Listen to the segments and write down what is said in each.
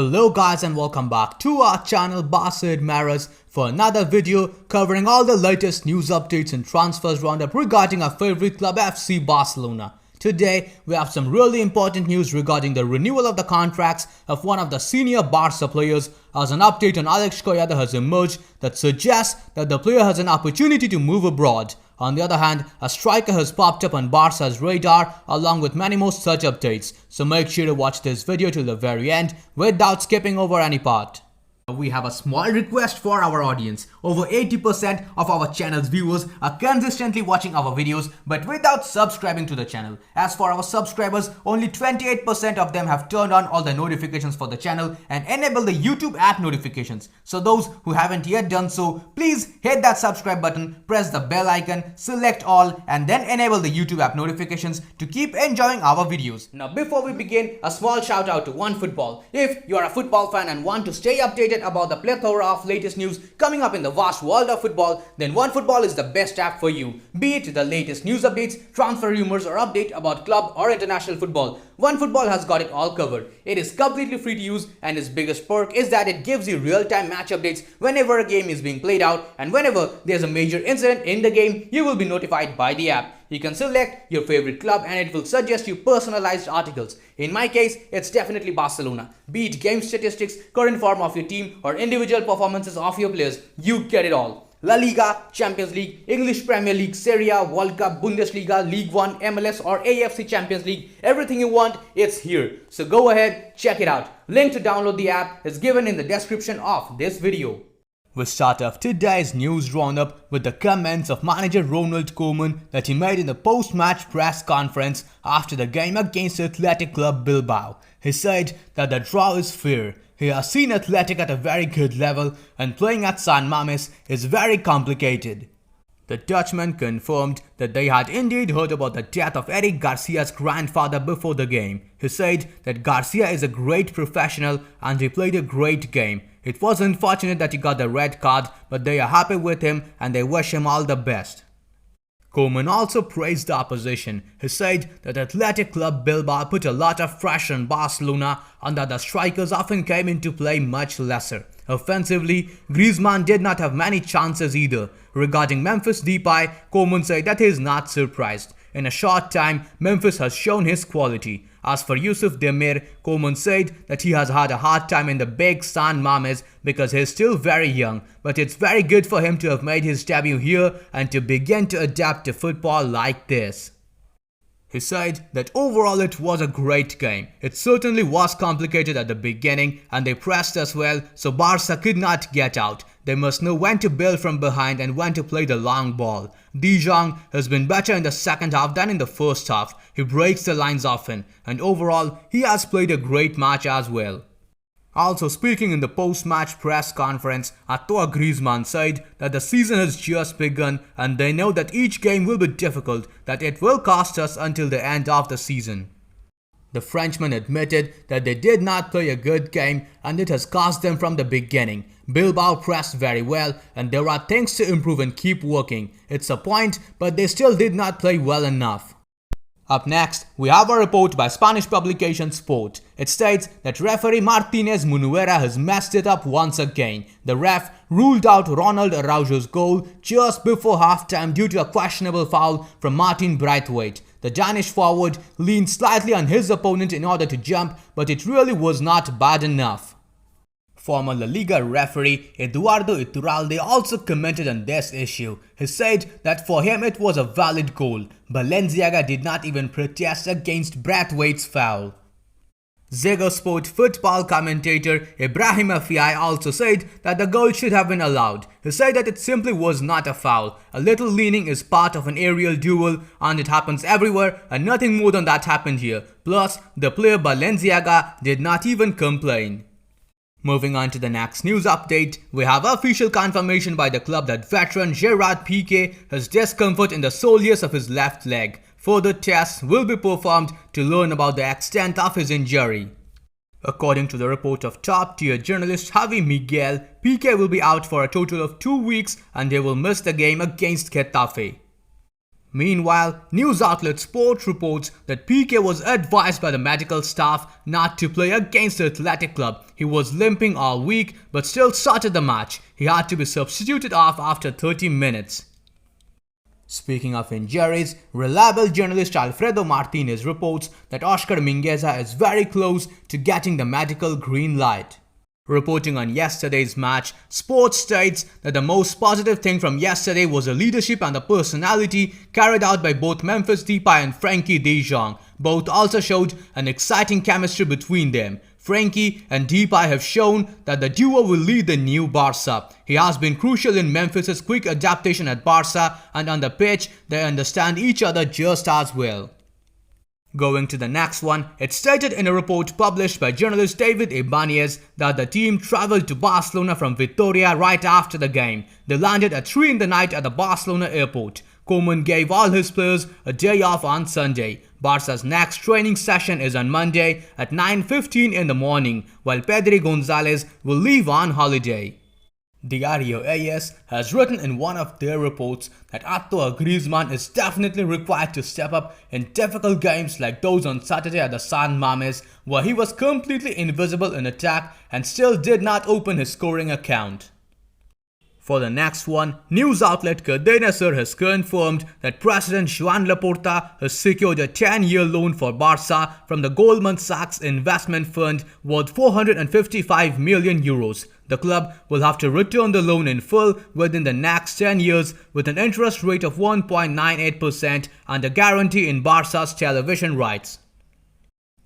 Hello guys and welcome back to our channel Barca Admirers for another video covering all the latest news updates and transfers roundup regarding our favorite club FC Barcelona. Today we have some really important news regarding the renewal of the contracts of one of the senior Barca players, as an update on Alex Collada has emerged that suggests that the player has an opportunity to move abroad. On the other hand, a striker has popped up on Barca's radar along with many more such updates, so make sure to watch this video till the very end without skipping over any part. We have a small request for our audience. Over 80% of our channel's viewers are consistently watching our videos but without subscribing to the channel. As for our subscribers, only 28% of them have turned on all the notifications for the channel and enabled the YouTube app notifications. So those who haven't yet done so, please hit that subscribe button, press the bell icon, select all and then enable the YouTube app notifications to keep enjoying our videos. Now before we begin, a small shout out to OneFootball. If you are a football fan and want to stay updated about the plethora of latest news coming up in the vast world of football, then OneFootball is the best app for you. Be it the latest news updates, transfer rumors or update about club or international football, OneFootball has got it all covered. It is completely free to use and its biggest perk is that it gives you real-time match updates whenever a game is being played out, and whenever there's a major incident in the game, you will be notified by the app. You can select your favorite club and it will suggest you personalized articles. In my case, it's definitely Barcelona. Be it game statistics, current form of your team or individual performances of your players, you get it all. La Liga, Champions League, English Premier League, Serie A, World Cup, Bundesliga, League One, MLS or AFC Champions League, everything you want, it's here. So go ahead, check it out. Link to download the app is given in the description of this video. We start off today's news roundup with the comments of manager Ronald Koeman that he made in the post-match press conference after the game against Athletic Club Bilbao. He said that the draw is fair. He has seen Athletic at a very good level and playing at San Mamés is very complicated. The Dutchman confirmed that they had indeed heard about the death of Eric Garcia's grandfather before the game. He said that Garcia is a great professional and he played a great game. It was unfortunate that he got the red card, but they are happy with him and they wish him all the best. Koeman also praised the opposition. He said that Athletic Club Bilbao put a lot of pressure on Barcelona and that the strikers often came into play much lesser. Offensively, Griezmann did not have many chances either. Regarding Memphis Depay, Koeman said that he is not surprised. In a short time, Memphis has shown his quality. As for Yusuf Demir, Koeman said that he has had a hard time in the big San Mamés because he is still very young, but it's very good for him to have made his debut here and to begin to adapt to football like this. He said that overall it was a great game. It certainly was complicated at the beginning and they pressed us well, so Barca could not get out. They must know when to build from behind and when to play the long ball. De Jong has been better in the second half than in the first half. He breaks the lines often and overall he has played a great match as well. Also speaking in the post-match press conference, Antoine Griezmann said that the season has just begun and they know that each game will be difficult, that it will cost us until the end of the season. The Frenchman admitted that they did not play a good game and it has cost them from the beginning. Bilbao pressed very well and there are things to improve and keep working. It's a point, but they still did not play well enough. Up next, we have a report by Spanish publication Sport. It states that referee Martinez Munuera has messed it up once again. The ref ruled out Ronald Araujo's goal just before halftime due to a questionable foul from Martin Braithwaite. The Danish forward leaned slightly on his opponent in order to jump, but it really was not bad enough. Former La Liga referee Eduardo Iturralde also commented on this issue. He said that for him it was a valid goal. Balenciaga did not even protest against Braithwaite's foul. Ziggo Sport football commentator Ibrahim Afiai also said that the goal should have been allowed. He said that it simply was not a foul. A little leaning is part of an aerial duel and it happens everywhere and nothing more than that happened here. Plus, the player Balenciaga did not even complain. Moving on to the next news update, we have official confirmation by the club that veteran Gerard Piqué has discomfort in the soleus of his left leg. Further tests will be performed to learn about the extent of his injury. According to the report of top-tier journalist Javi Miguel, Piqué will be out for a total of 2 weeks and he will miss the game against Getafe. Meanwhile, news outlet Sport reports that Piqué was advised by the medical staff not to play against the Athletic Club. He was limping all week but still started the match. He had to be substituted off after 30 minutes. Speaking of injuries, reliable journalist Alfredo Martinez reports that Oscar Mingueza is very close to getting the medical green light. Reporting on yesterday's match, Sports states that the most positive thing from yesterday was the leadership and the personality carried out by both Memphis Depay and Frenkie de Jong. Both also showed an exciting chemistry between them. Frenkie and Depay have shown that the duo will lead the new Barca. He has been crucial in Memphis's quick adaptation at Barca, and on the pitch, they understand each other just as well. Going to the next one, it's stated in a report published by journalist David Ibanez that the team traveled to Barcelona from Vitoria right after the game. They landed at 3 in the night at the Barcelona airport. Koeman gave all his players a day off on Sunday. Barca's next training session is on Monday at 9:15 in the morning, while Pedri Gonzalez will leave on holiday. Diario AS has written in one of their reports that Antoine Griezmann is definitely required to step up in difficult games like those on Saturday at the San Mamés, where he was completely invisible in attack and still did not open his scoring account. For the next one, news outlet Cadena Ser has confirmed that President Joan Laporta has secured a 10-year loan for Barca from the Goldman Sachs investment fund worth 455 million euros. The club will have to return the loan in full within the next 10 years with an interest rate of 1.98% and a guarantee in Barca's television rights.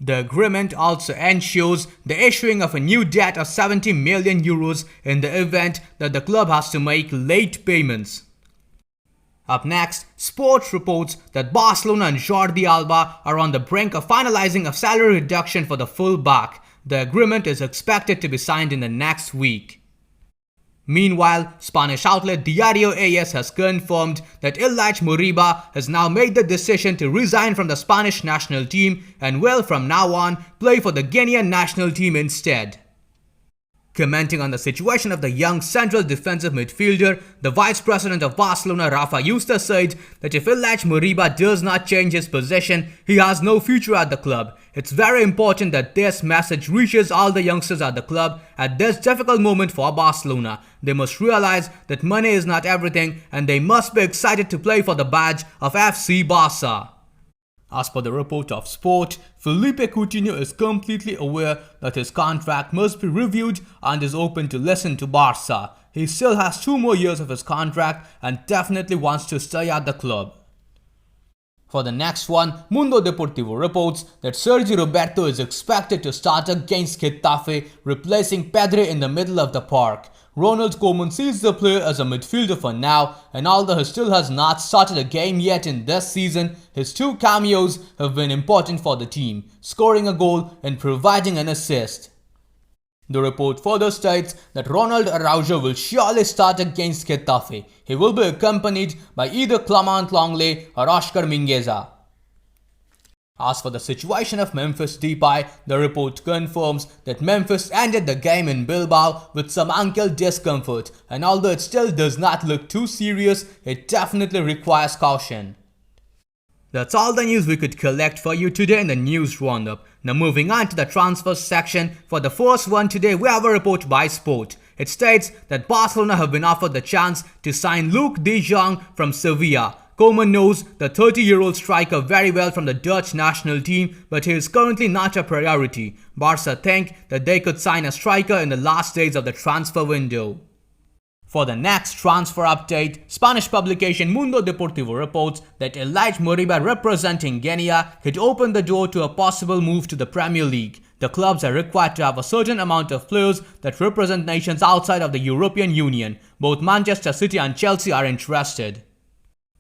The agreement also ensures the issuing of a new debt of 70 million euros in the event that the club has to make late payments. Up next, Sports reports that Barcelona and Jordi Alba are on the brink of finalizing a salary reduction for the full-back. The agreement is expected to be signed in the next week. Meanwhile, Spanish outlet Diario AS has confirmed that Illich Moriba has now made the decision to resign from the Spanish national team and will from now on play for the Guinean national team instead. Commenting on the situation of the young central defensive midfielder, the vice president of Barcelona, Rafa Yusta, said that if Illich Moriba does not change his position, he has no future at the club. It's very important that this message reaches all the youngsters at the club at this difficult moment for Barcelona. They must realize that money is not everything and they must be excited to play for the badge of FC Barca. As per the report of Sport, Felipe Coutinho is completely aware that his contract must be reviewed and is open to listen to Barca. He still has 2 more years of his contract and definitely wants to stay at the club. For the next one, Mundo Deportivo reports that Sergi Roberto is expected to start against Getafe, replacing Pedri in the middle of the park. Ronald Koeman sees the player as a midfielder for now, and although he still has not started a game yet in this season, his 2 cameos have been important for the team, scoring a goal and providing an assist. The report further states that Ronald Araujo will surely start against Getafe. He will be accompanied by either Clement Lenglet or Oscar Mingueza. As for the situation of Memphis Depay, the report confirms that Memphis ended the game in Bilbao with some ankle discomfort, and although it still does not look too serious, it definitely requires caution. That's all the news we could collect for you today in the news roundup. Now moving on to the transfers section. For the first one today, we have a report by Sport. It states that Barcelona have been offered the chance to sign Luuk de Jong from Sevilla. Koeman knows the 30-year-old striker very well from the Dutch national team, but he is currently not a priority. Barca think that they could sign a striker in the last days of the transfer window. For the next transfer update, Spanish publication Mundo Deportivo reports that Illich Moriba representing Guinea could open the door to a possible move to the Premier League. The clubs are required to have a certain amount of players that represent nations outside of the European Union. Both Manchester City and Chelsea are interested.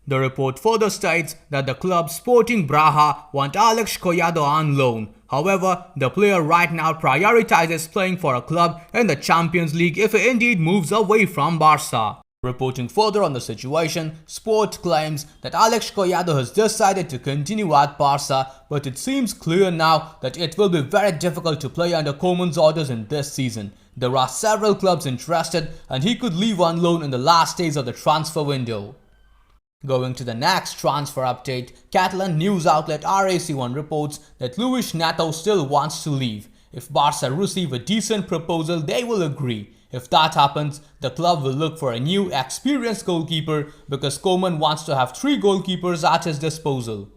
The report further states that the club Sporting Braga want Alex Collado on loan. However, the player right now prioritizes playing for a club in the Champions League if he indeed moves away from Barca. Reporting further on the situation, Sport claims that Alex Collado has decided to continue at Barca, but it seems clear now that it will be very difficult to play under Koeman's orders in this season. There are several clubs interested and he could leave on loan in the last days of the transfer window. Going to the next transfer update, Catalan news outlet RAC1 reports that Luis Neto still wants to leave. If Barca receive a decent proposal, they will agree. If that happens, the club will look for a new, experienced goalkeeper because Koeman wants to have 3 goalkeepers at his disposal.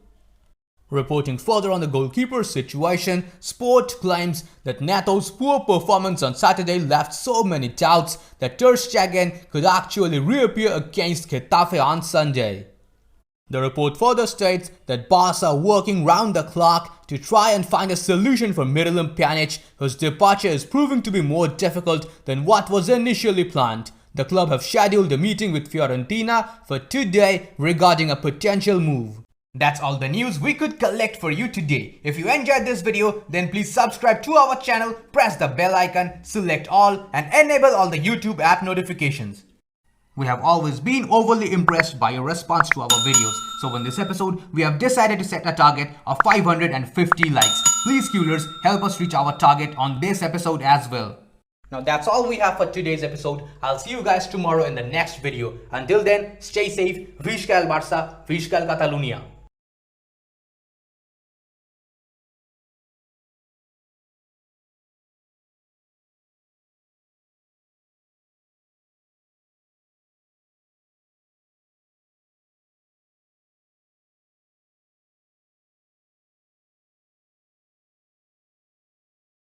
Reporting further on the goalkeeper situation, Sport claims that Neto's poor performance on Saturday left so many doubts that Ter Stegen could actually reappear against Getafe on Sunday. The report further states that Barca are working round the clock to try and find a solution for Miralem Pjanic, whose departure is proving to be more difficult than what was initially planned. The club have scheduled a meeting with Fiorentina for today regarding a potential move. That's all the news we could collect for you today. If you enjoyed this video, then please subscribe to our channel, press the bell icon, select all and enable all the YouTube app notifications. We have always been overly impressed by your response to our videos. So in this episode, we have decided to set a target of 550 likes. Please Qlers, help us reach our target on this episode as well. Now that's all we have for today's episode. I'll see you guys tomorrow in the next video. Until then, stay safe. Visca el Barça, Visca el Catalunya.